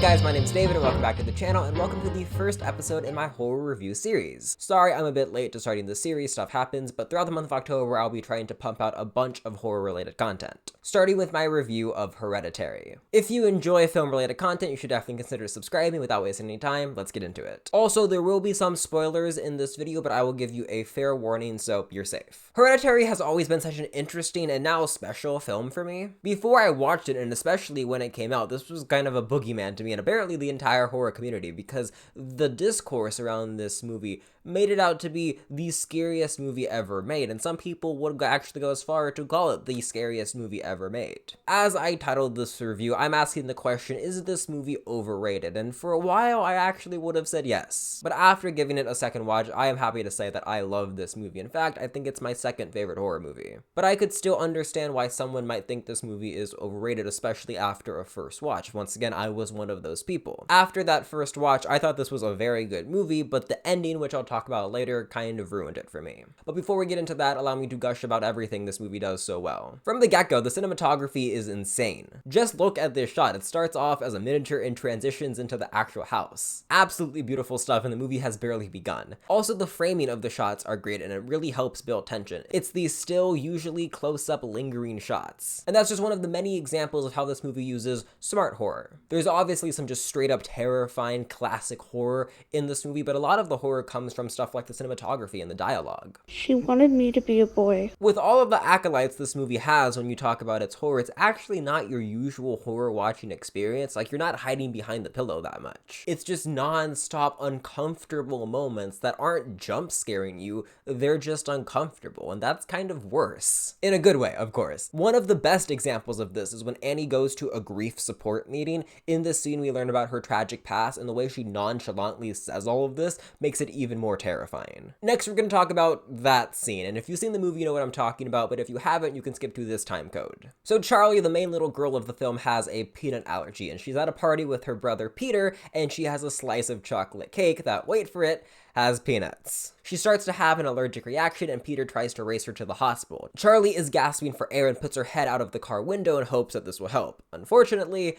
guys, my name's David and welcome back to the channel and welcome to the first episode in my horror review series. Sorry I'm a bit late to starting the series, stuff happens, but throughout the month of October I'll be trying to pump out a bunch of horror related content. Starting with my review of Hereditary. If you enjoy film related content, you should definitely consider subscribing without wasting any time. Let's get into it. Also, there will be some spoilers in this video, but I will give you a fair warning so you're safe. Hereditary has always been such an interesting and now special film for me. Before I watched it, and especially when it came out, this was kind of a boogeyman to me and apparently the entire horror community, because the discourse around this movie made it out to be the scariest movie ever made, and some people would actually go as far to call it the scariest movie ever made. As I titled this review, I'm asking the question, is this movie overrated? And for a while, I actually would have said yes. But after giving it a second watch, I am happy to say that I love this movie. In fact, I think it's my second favorite horror movie. But I could still understand why someone might think this movie is overrated, especially after a first watch. Once again, I was one of those people. After that first watch, I thought this was a very good movie, but the ending, which I'll talk about later, kind of ruined it for me. But before we get into that, allow me to gush about everything this movie does so well. From the get-go, the cinematography is insane. Just look at this shot. It starts off as a miniature and transitions into the actual house. Absolutely beautiful stuff, and the movie has barely begun. Also, the framing of the shots are great, and it really helps build tension. It's these still, usually close-up, lingering shots. And that's just one of the many examples of how this movie uses smart horror. There's obviously some just straight-up terrifying classic horror in this movie, but a lot of the horror comes from stuff like the cinematography and the dialogue. She wanted me to be a boy. With all of the acolytes this movie has when you talk about its horror, it's actually not your usual horror watching experience. Like, you're not hiding behind the pillow that much. It's just non-stop uncomfortable moments that aren't jump scaring you, they're just uncomfortable, and that's kind of worse. In a good way, of course. One of the best examples of this is when Annie goes to a grief support meeting. In this scene, we learn about her tragic past, and the way she nonchalantly says all of this makes it even more terrifying. Next, we're going to talk about that scene, and if you've seen the movie, you know what I'm talking about, but if you haven't, you can skip to this time code. So Charlie, the main little girl of the film, has a peanut allergy, and she's at a party with her brother Peter, and she has a slice of chocolate cake that, wait for it, has peanuts. She starts to have an allergic reaction, and Peter tries to race her to the hospital. Charlie is gasping for air and puts her head out of the car window in hopes that this will help. Unfortunately,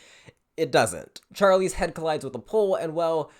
it doesn't. Charlie's head collides with a pole, and well,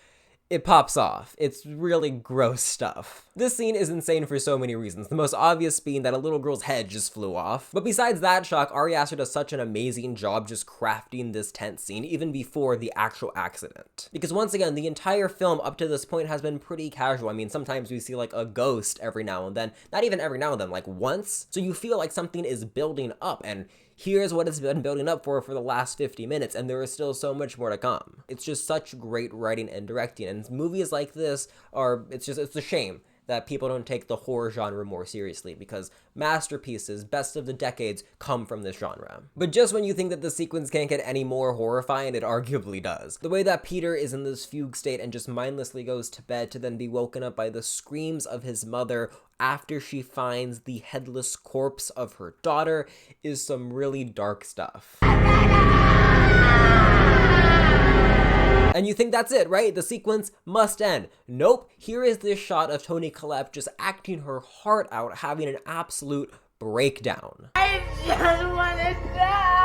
it pops off. It's really gross stuff. This scene is insane for so many reasons, the most obvious being that a little girl's head just flew off. But besides that shock, Ari Aster does such an amazing job just crafting this tense scene even before the actual accident. Because once again, the entire film up to this point has been pretty casual. I mean, sometimes we see like a ghost every now and then, not even every now and then, like once. So you feel like something is building up, and here's what it's been building up for the last 50 minutes, and there is still so much more to come. It's just such great writing and directing, and movies like this are, it's a shame that people don't take the horror genre more seriously, because masterpieces, best of the decades, come from this genre. But just when you think that the sequence can't get any more horrifying, it arguably does. The way that Peter is in this fugue state and just mindlessly goes to bed to then be woken up by the screams of his mother after she finds the headless corpse of her daughter is some really dark stuff. And you think that's it, right? The sequence must end. Nope. Here is this shot of Toni Collette just acting her heart out, having an absolute breakdown. I just want to die!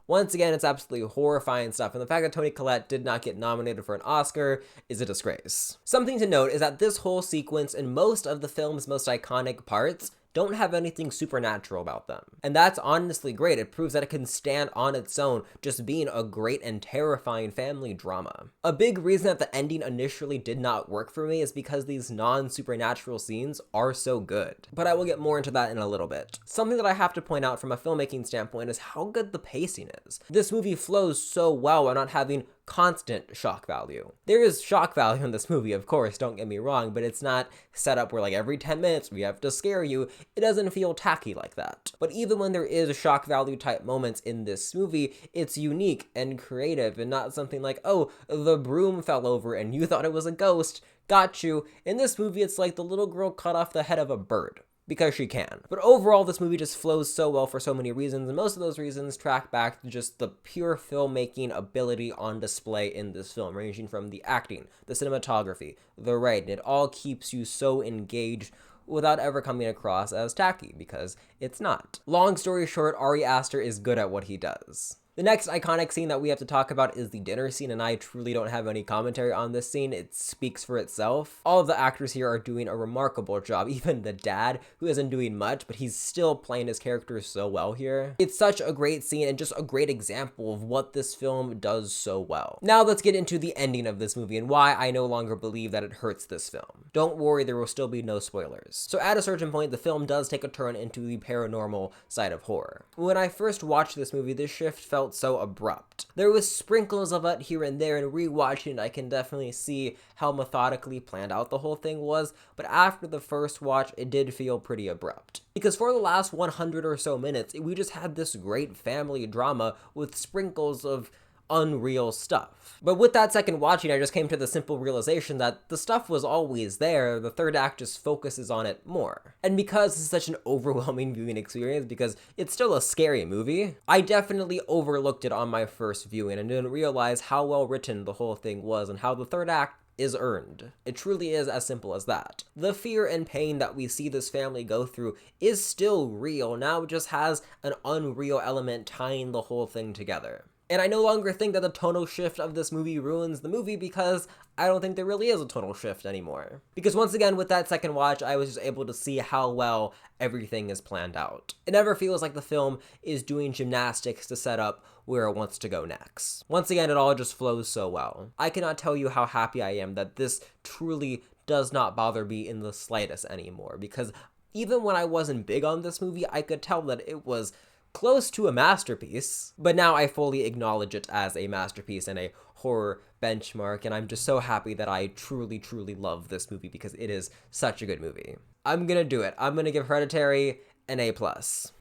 Once again, it's absolutely horrifying stuff, and the fact that Toni Collette did not get nominated for an Oscar is a disgrace. Something to note is that this whole sequence and most of the film's most iconic parts don't have anything supernatural about them. And that's honestly great. It proves that it can stand on its own, just being a great and terrifying family drama. A big reason that the ending initially did not work for me is because these non-supernatural scenes are so good. But I will get more into that in a little bit. Something that I have to point out from a filmmaking standpoint is how good the pacing is. This movie flows so well while not having constant shock value. There is shock value in this movie, of course, don't get me wrong, but it's not set up where like every 10 minutes we have to scare you. It doesn't feel tacky like that. But even when there is shock value type moments in this movie, it's unique and creative and not something like, oh, the broom fell over and you thought it was a ghost, got you. In this movie, it's like the little girl cut off the head of a bird. Because she can. But overall, this movie just flows so well for so many reasons, and most of those reasons track back to just the pure filmmaking ability on display in this film, ranging from the acting, the cinematography, the writing. It all keeps you so engaged without ever coming across as tacky, because it's not. Long story short, Ari Aster is good at what he does. The next iconic scene that we have to talk about is the dinner scene, and I truly don't have any commentary on this scene. It speaks for itself. All of the actors here are doing a remarkable job. Even the dad, who isn't doing much, but he's still playing his character so well here. It's such a great scene and just a great example of what this film does so well. Now let's get into the ending of this movie and why I no longer believe that it hurts this film. Don't worry, there will still be no spoilers. So at a certain point, the film does take a turn into the paranormal side of horror. When I first watched this movie, this shift felt so abrupt. There was sprinkles of it here and there, and rewatching it, I can definitely see how methodically planned out the whole thing was, but after the first watch, it did feel pretty abrupt. Because for the last 100 or so minutes, we just had this great family drama with sprinkles of unreal stuff. But with that second watching, I just came to the simple realization that the stuff was always there, the third act just focuses on it more. And because this is such an overwhelming viewing experience, because it's still a scary movie, I definitely overlooked it on my first viewing and didn't realize how well written the whole thing was and how the third act is earned. It truly is as simple as that. The fear and pain that we see this family go through is still real, now it just has an unreal element tying the whole thing together. And I no longer think that the tonal shift of this movie ruins the movie, because I don't think there really is a tonal shift anymore. Because once again, with that second watch, I was just able to see how well everything is planned out. It never feels like the film is doing gymnastics to set up where it wants to go next. Once again, it all just flows so well. I cannot tell you how happy I am that this truly does not bother me in the slightest anymore, because even when I wasn't big on this movie, I could tell that it was close to a masterpiece, but now I fully acknowledge it as a masterpiece and a horror benchmark, and I'm just so happy that I truly, truly love this movie because it is such a good movie. I'm gonna do it. I'm gonna give Hereditary an A+.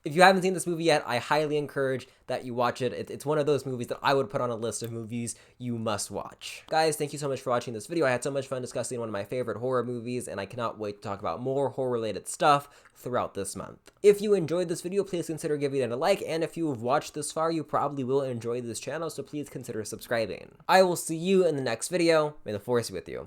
If you haven't seen this movie yet, I highly encourage that you watch it. It's one of those movies that I would put on a list of movies you must watch. Guys, thank you so much for watching this video. I had so much fun discussing one of my favorite horror movies, and I cannot wait to talk about more horror-related stuff throughout this month. If you enjoyed this video, please consider giving it a like, and if you have watched this far, you probably will enjoy this channel, so please consider subscribing. I will see you in the next video. May the Force be with you.